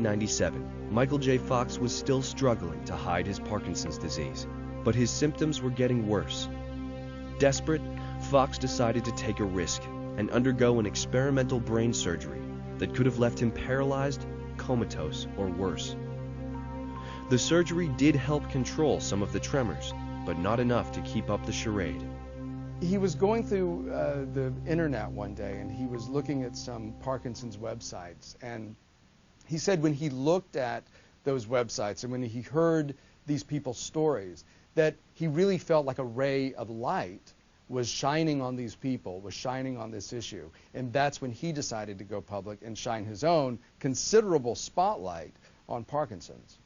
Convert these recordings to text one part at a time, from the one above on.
1997, Michael J. Fox was still struggling to hide his Parkinson's disease, but his symptoms were getting worse. Desperate, Fox decided to take a risk and undergo an experimental brain surgery that could have left him paralyzed, comatose, or worse. The surgery did help control some of the tremors, but not enough to keep up the charade. He was going through the internet one day, and he was looking at some Parkinson's websites, and he said when he looked at those websites and when he heard these people's stories, that he really felt like a ray of light was shining on these people, was shining on this issue. And that's when he decided to go public and shine his own considerable spotlight on Parkinson's.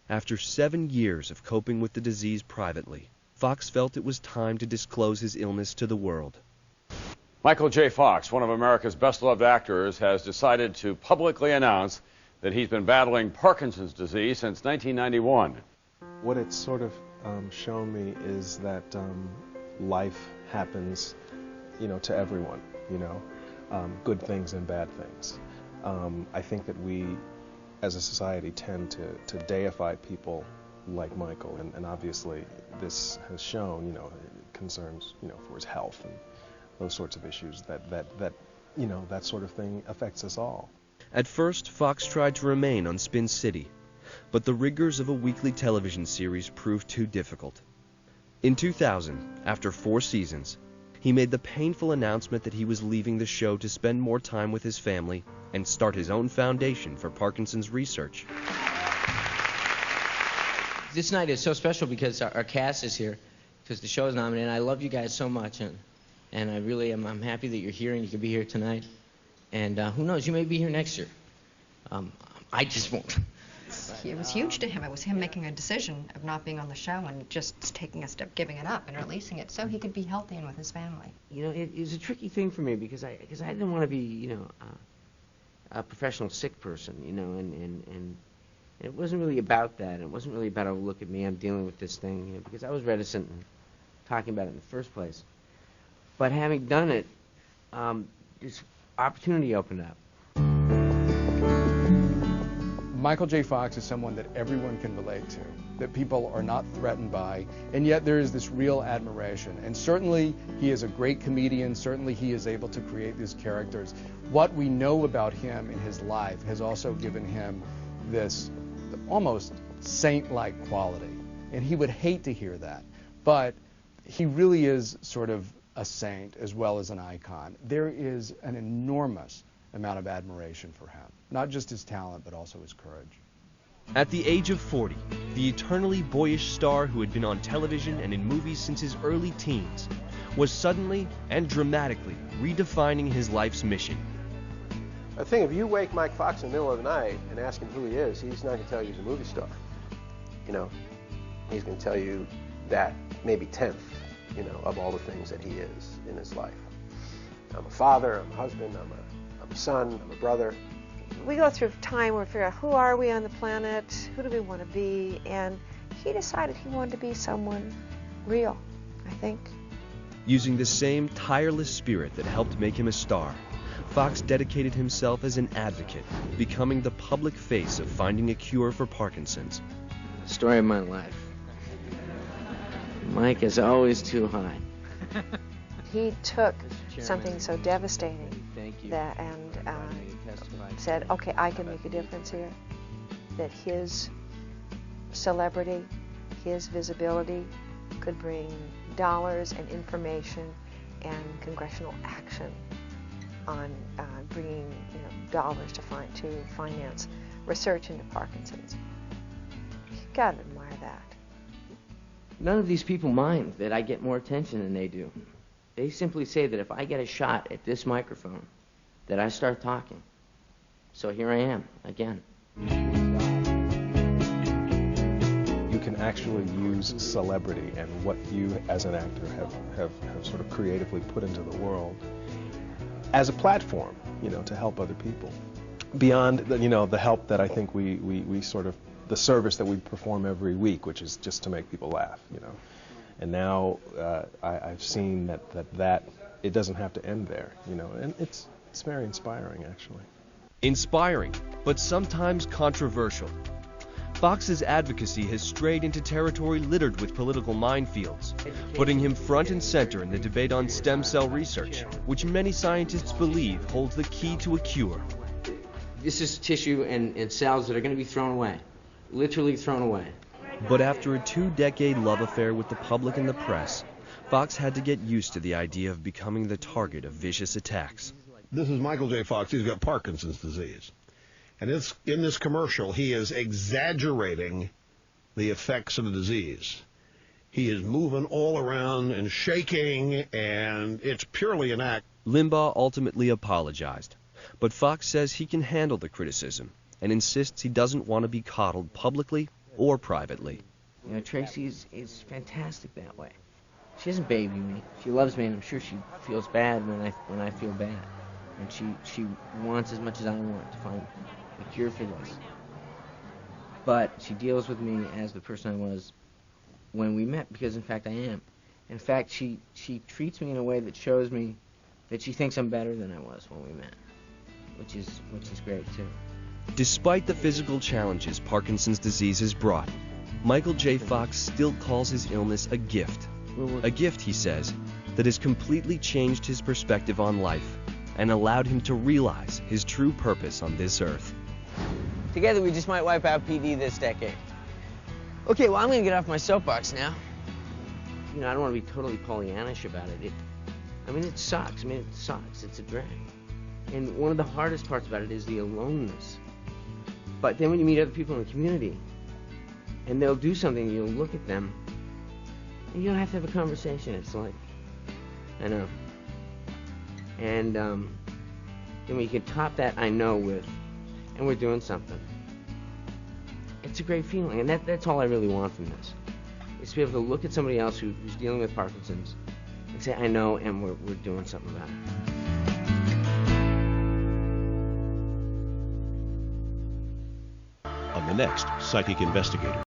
After 7 years of coping with the disease privately, Fox felt it was time to disclose his illness to the world. Michael J. Fox, one of America's best-loved actors, has decided to publicly announce that he's been battling Parkinson's disease since 1991. What it's sort of shown me is that life happens, to everyone, good things and bad things. I think that we, as a society, tend to deify people like Michael, and obviously this has shown, concerns, for his health and those sorts of issues that sort of thing affects us all. At first, Fox tried to remain on Spin City, but the rigors of a weekly television series proved too difficult. In 2000, after 4 seasons, he made the painful announcement that he was leaving the show to spend more time with his family and start his own foundation for Parkinson's research. This night is so special because our cast is here, because the show is nominated. I love you guys so much, and I really am. I'm happy that you're here and you can be here tonight. And who knows, you may be here next year. I just won't. It was huge to him. It was him making a decision of not being on the show and just taking a step, giving it up and releasing it so he could be healthy and with his family. It was a tricky thing for me because I didn't want to be, a professional sick person, and it wasn't really about that. It wasn't really about, oh, look at me, I'm dealing with this thing, because I was reticent in talking about it in the first place. But having done it, this opportunity opened up. Michael J. Fox is someone that everyone can relate to, that people are not threatened by, and yet there is this real admiration. And certainly he is a great comedian, certainly he is able to create these characters. What we know about him in his life has also given him this almost saint-like quality. And he would hate to hear that, but he really is sort of a saint as well as an icon. There is an enormous amount of admiration for him. Not just his talent, but also his courage. At the age of 40, the eternally boyish star who had been on television and in movies since his early teens was suddenly and dramatically redefining his life's mission. I think if you wake Mike Fox in the middle of the night and ask him who he is, he's not going to tell you he's a movie star. He's going to tell you that maybe 10th, of all the things that he is in his life. I'm a father, I'm a husband, I'm a son, I'm a brother. We go through time where we figure out who are we on the planet, who do we want to be, and he decided he wanted to be someone real, I think. Using the same tireless spirit that helped make him a star, Fox dedicated himself as an advocate, becoming the public face of finding a cure for Parkinson's. The story of my life. Mike is always too high. He took something so devastating and said, okay, I can make a difference here. That his celebrity, his visibility could bring dollars and information and congressional action on bringing dollars to finance research into Parkinson's. You gotta admire that. None of these people mind that I get more attention than they do. They simply say that if I get a shot at this microphone, that I start talking. So here I am, again. You can actually use celebrity and what you as an actor have sort of creatively put into the world as a platform, to help other people. Beyond the help that I think we sort of, the service that we perform every week, which is just to make people laugh, And now I've seen that it doesn't have to end there, and it's very inspiring, actually. Inspiring, but sometimes controversial. Fox's advocacy has strayed into territory littered with political minefields, putting him front and center in the debate on stem cell research, which many scientists believe holds the key to a cure. This is tissue and cells that are going to be thrown away, literally thrown away. But after a 2-decade love affair with the public and the press, Fox had to get used to the idea of becoming the target of vicious attacks. This is Michael J. Fox. He's got Parkinson's disease. And in this commercial, he is exaggerating the effects of the disease. He is moving all around and shaking, and it's purely an act. Limbaugh ultimately apologized, but Fox says he can handle the criticism and insists he doesn't want to be coddled publicly or privately. You know, Tracy is fantastic that way. She doesn't baby me. She loves me, and I'm sure she feels bad when I feel bad. And she wants as much as I want to find a cure for this. But she deals with me as the person I was when we met, because in fact I am. In fact, she treats me in a way that shows me that she thinks I'm better than I was when we met, which is great too. Despite the physical challenges Parkinson's disease has brought, Michael J. Fox still calls his illness a gift. A gift, he says, that has completely changed his perspective on life and allowed him to realize his true purpose on this earth. Together we just might wipe out PD this decade. Okay, well, I'm going to get off my soapbox now. You know, I don't want to be totally Pollyannish about it. It sucks. It sucks. It's a drag. And one of the hardest parts about it is the aloneness. But then when you meet other people in the community, and they'll do something, you'll look at them, and you don't have to have a conversation. It's like, I know. And then when you can top that I know with, and we're doing something, it's a great feeling. And that's all I really want from this, is to be able to look at somebody else who's dealing with Parkinson's and say, I know, and we're doing something about it. On the next Psychic Investigator.